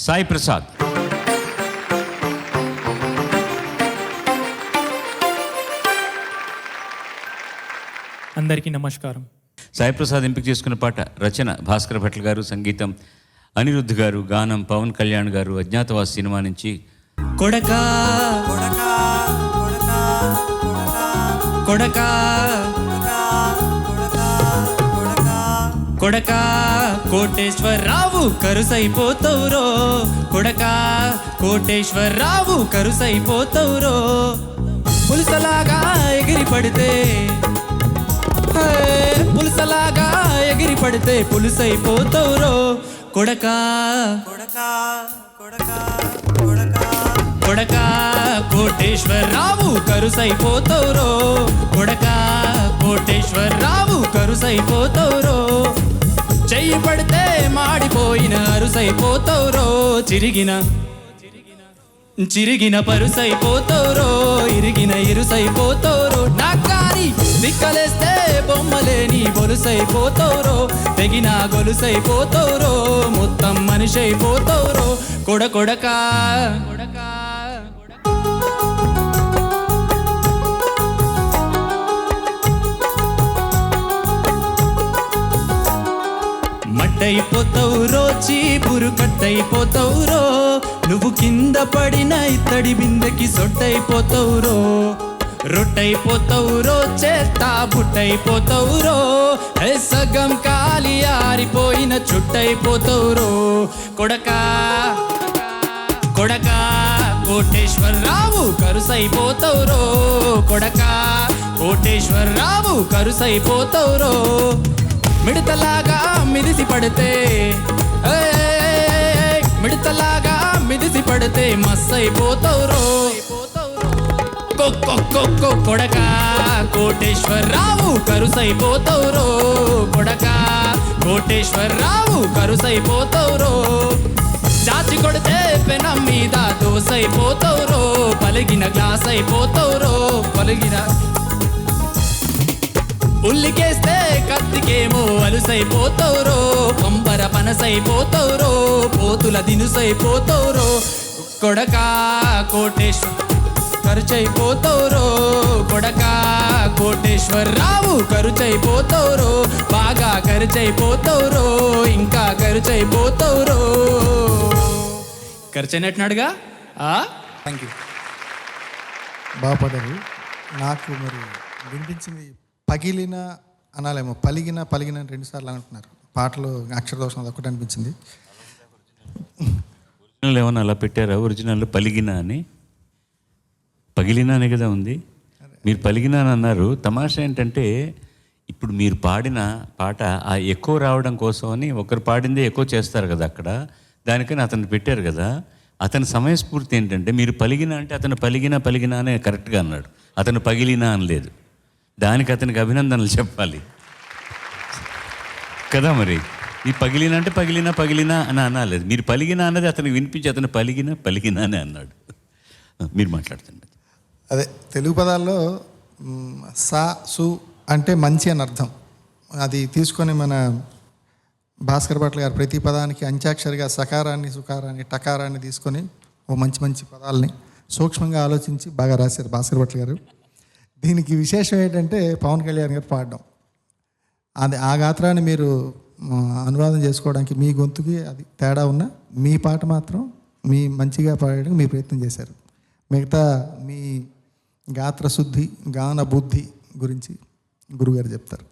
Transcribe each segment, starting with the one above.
సాయి ప్రసాద్. అందరికీ నమస్కారం. సాయి ప్రసాద్ ఎంపిక చేసుకున్న పాట రచన భాస్కర్ భట్ల గారు, సంగీతం అనిరుద్ధ్ గారు, గానం పవన్ కళ్యాణ్ గారు. అజ్ఞాతవాసి సినిమా నుంచి కొడకా కొడకా కొడకా కొడకా కోటేశ్వరరావు కరుసైపోతవురో, కొడకా కోటేశ్వరరావు కరుసైపోతవురో. పులుసలాగా ఎగిరి పడితే, పులుసలాగా ఎగిరి పడితే పులుసైపోతవురో, కొడకా కొడకా కొడకా కొడకా కోటేశ్వరరావు కరుసైపోతవురో, కొడకా కోటేశ్వరరావు కరుసైపోతవురో. చెయ్యి పడితే మాడిపోయిన అరుసైపోతవురో, చిరిగిన పరుసైపోతవురో, ఇరిగిన ఇరుసైపోతవురో. నాకాని దిక్కలేస్తే బొమ్మలేని బొలుసైపోతవురో, తెగిన గొలుసైపోతవురో, మొత్తం మనిషి అయిపోతవురో, కొడకా కొడకా. మట్టయిపోతవురో, చీపురు కట్టయిపోతవురో, నువ్వు కింద పడిన ఇత్తడి బిందెకి సొట్టయిపోతవురో. రొట్టయిపోతవురో, చేత్తా బుట్టయిపోతవురో, సగం కాలి ఆరిపోయిన చుట్టయిపోతవురో, కొడకా కొడకా కోటేశ్వరరావు కరుసైపోతవురో, కొడకా కోటేశ్వరరావు కరుసైపోతవురో. మిడతలాగా మిదిసి పడితే, మిడతలాగా మిదిసి పడితే మస్సైపోతవురో, కొడకా కోటేశ్వరరావు కరుసైపోతవురో, కొడకా కోటేశ్వరరావు కరుసైపోతవురో. చాచి కొడితే పెనం మీద దోసైపోతవురో, పలిగిన గ్లాస్ అయిపోతవురో, పలిగిన ఉల్లికేస్తే కత్తికేమో అలుసైపోతవురో, పంపర పనసైపోతవురో, పోతుల దినుసైపోతవురో, కొడకా కోటేశ్వర ఖర్చయిపోతవురో, కొడకా కోటేశ్వరరావు ఖర్చయిపోతవురో, బాగా ఖర్చయిపోతవురో, ఇంకా ఖర్చయిపోతవురో. ఖర్చయినట్టున్నాడుగా. థ్యాంక్ యూ, బాగా పడ్డారు. నాకు మరి వినిపించింది పగిలిన అనాలేమో, పలిగిన రెండుసార్లు అంటున్నారు పాటలో. అక్షరదోషం అది ఒకటి అనిపించింది. ఒరిజినల్ ఏమన్నా అలా పెట్టారా? ఒరిజినల్ పలిగిన అని, పగిలినా అనే కదా ఉంది. మీరు పలిగినా అని అన్నారు. తమాషా ఏంటంటే ఇప్పుడు మీరు పాడిన పాట ఆ ఎక్కువ రావడం కోసం అని ఒకరు పాడిందే ఎక్కువ చేస్తారు కదా అక్కడ, దానికని అతను పెట్టారు కదా. అతని సమయస్ఫూర్తి ఏంటంటే మీరు పలిగిన అంటే అతను పలిగిన అనే కరెక్ట్గా అన్నాడు, అతను పగిలినా అనలేదు. దానికి అతనికి అభినందనలు చెప్పాలి కదా. మరి ఈ పగిలిన అంటే పగిలినా అని అనాలేదు. మీరు పలిగిన అన్నది అతనికి వినిపించి అతను పలిగిన అని అన్నాడు. మీరు మాట్లాడుతున్నారు. అదే తెలుగు పదాల్లో సా సు అంటే మంచి అని అర్థం. అది తీసుకొని మన భాస్కర్ భట్ల గారు ప్రతి పదానికి అంత్యాక్షరిగా సకారాన్ని, సుకారాన్ని, టకారాన్ని తీసుకొని ఓ మంచి పదాలని సూక్ష్మంగా ఆలోచించి బాగా రాశారు భాస్కర్ భట్ల గారు. దీనికి విశేషం ఏంటంటే పవన్ కళ్యాణ్ గారు పాడడం. అది ఆ గాత్రాన్ని మీరు అనువాదం చేసుకోవడానికి మీ గొంతుకి అది తేడా ఉన్నా మీ పాట మాత్రం మీ మంచిగా పాడడానికి మీ ప్రయత్నం చేశారు. మిగతా మీ గాత్ర శుద్ధి, గాన బుద్ధి గురించి గురుగారు చెప్తారు.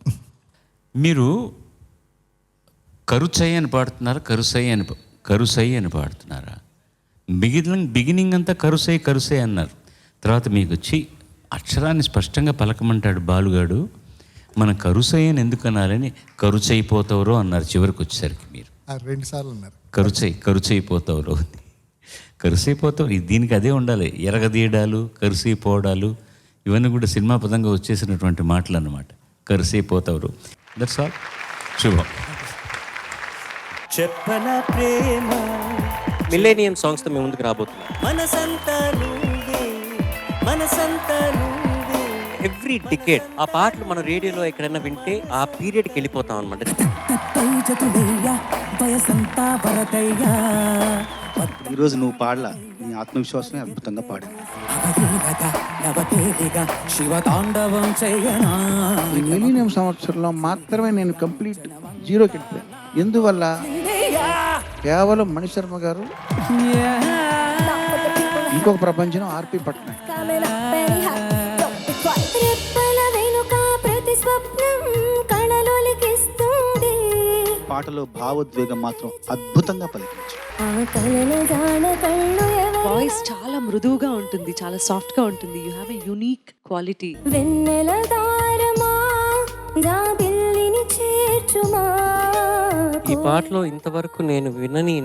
మీరు కరుసై అని పాడుతున్నారా, కరుసై అని పాడుతున్నారా? బిగినింగ్ అంతా కరుసై అన్నారు. తర్వాత మీకు వచ్చి అక్షరాన్ని స్పష్టంగా పలకమంటాడు బాలుగాడు. మన కరుసై అని ఎందుకు అనాలని కరుచైపోతావురో అన్నారు చివరికి వచ్చేసరికి. మీరు 2 సార్లు అన్నారు కరుచైపోతావురో. కరుసైపోతావు, దీనికి అదే ఉండాలి. ఎరగదీయడాలు, కరుసైపోవడాలు ఇవన్నీ కూడా సినిమా పదంగా వచ్చేసినటువంటి మాటలు అన్నమాట. కరుసైపోతావురు. That's all. శుభం. చెప్పన ప్రేమ మిలేనియం సాంగ్స్తో మేము ముందుకు రాబోతున్నాం. మనసంతా నువ్వే, మనసంతా నువ్వే. ఎవ్రీ డికేడ్ ఆ పాటలు మన రేడియోలో ఎక్కడైనా వింటే ఆ పీరియడ్కి వెళ్ళిపోతాం అనమాట. ఈరోజు నువ్వు పాడలా, నీ ఆత్మవిశ్వాసమే అద్భుతంగా పాడింది. శివతాండవం చేయనా ఈ మిలీనియం సంవత్సరంలో మాత్రమే నేను కంప్లీట్ జీరోకి వెళ్ళిపోయాను. ఎందువల్ల? కేవలం మణిశర్మ గారు, ఇంకొక ప్రపంచం ఆర్పి పట్నాయక్. పాటలో భావోద్వేగం మాత్రం అద్భుతంగా పలికించు. వాయిస్ చాలా మృదువుగా ఉంటుంది, చాలా సాఫ్ట్ గా ఉంటుంది. You have a unique quality. ఈ పాటలో ఇంతవరకు నేను వినని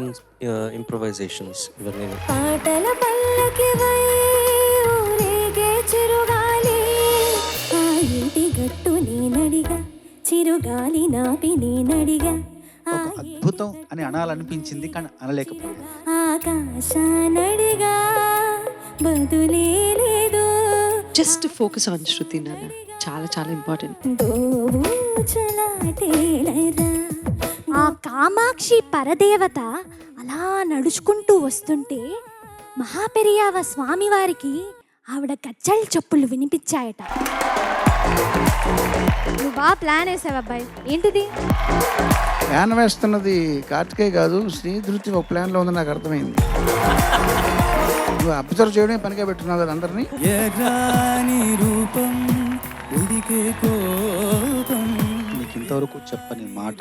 ఇంప్రొవైజేషన్స్ ఇవన్నీ. పాటల పల్లకి వై ఊరేగే చిరుగాలి, ఆ ఇంటి గట్టు నేనడిగా, చిరుగాలి నాపి నేనడిగా, ఒక అద్భుతం అని అనాలనిపించింది కానీ అనలేకపోయాను. ఆకాశానడిగా బదులే లేదు. జస్ట్ ఫోకస్ ఆన్ శృతి నాన్న, చాలా చాలా ఇంపార్టెంట్. దోబూచులాటేలరా. ఆ కామాక్షి పరదేవత అలా నడుచుకుంటూ వస్తుంటే మహాపెరియావ స్వామివారికి ఆవిడ గజ్జల చెప్పులు వినిపించాయట. నువ్వు బాగా ప్లాన్ వేసావు అబ్బాయి. ఏంటిది? ప్లాన్ వేస్తున్నది కార్తికేయ కాదు, శ్రీధృతి ఒక ప్లాన్లో ఉంది, నాకు అర్థమైంది. నువ్వు అబ్జర్వ్ చేయడమే పనిగా పెట్టున్నావు కదా అందరినీ. రూపం ఉడికే కోపం నీకు ఇంతవరకు చెప్పని మాట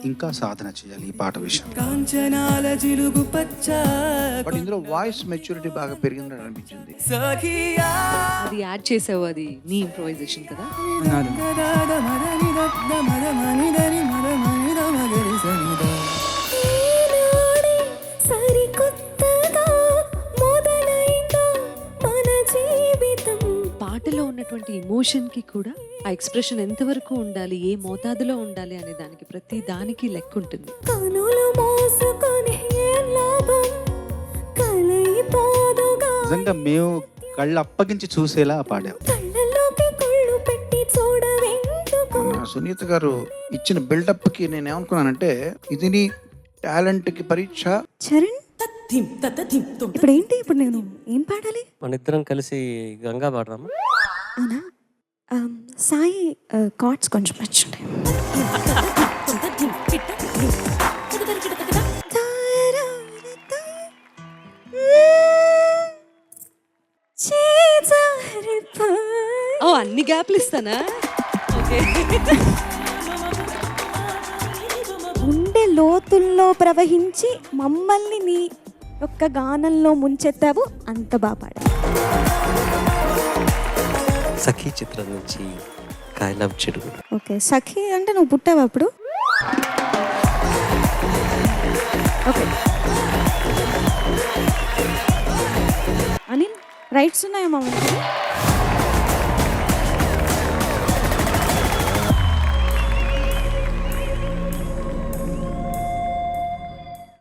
ఇంకా సాధన చేయాలి ఈ పాట విషయం. కాంచనాల జిలుగు పచ్చ బట్ ఇందులో వాయిస్ మెచ్యూరిటీ బాగా పెరిగిందని అనిపించింది. సఖియా అది యాడ్ చేసావు, అది నీ ఇంప్రొవైజేషన్ కదా. ఈనాడే సరికొత్తగా మొదలైందో మన జీవితం. పాటలో ఉన్నటువంటి ఎమోషన్ కి కూడా ఆ ఎక్స్ప్రెషన్ ఎంతవరకు ఉండాలి, ఏ మోతాదులో ఉండాలి అనే దానికి ప్రతి దానికి లెక్క ఉంటుంది. కనులు మోసుకొని ఏం లాభం, కలయిపోదుగా నిజంగా మేము కళ్ళు అప్పగించి చూసేలా పాడావు. కళ్ళలోకి కళ్ళు పెట్టి చూడవెందుకు. సునీత గారు ఇచ్చిన బిల్డప్కి నేను ఏమనుకున్నానంటే, ఇది నీ టాలెంట్కి పరీక్ష. చరణ్, ఇప్పుడు ఏంటి? ఇప్పుడు నేను ఏం పాడాలి? మన ఇద్దరం కలిసి గంగా పాడరామా? అవునా? సాయి కార్డ్స్ కొంచెం నచ్చుంటాయి. ఓ, అన్ని గ్యాప్లు ఇస్తానా? ఓకే. గుండె లోతుల్లో ప్రవహించి మమ్మల్ని నీ యొక్క గానంలో ముంచెత్తావు. అంత బాగా పాడావు. సఖీ చిత్రం నుంచి కాయలాబ్ చెరువు. ఓకే, సఖి అంటే నువ్వు పుట్టావు అప్పుడు? ఓకే. అనిల్, రైట్స్ ఉన్నాయా మా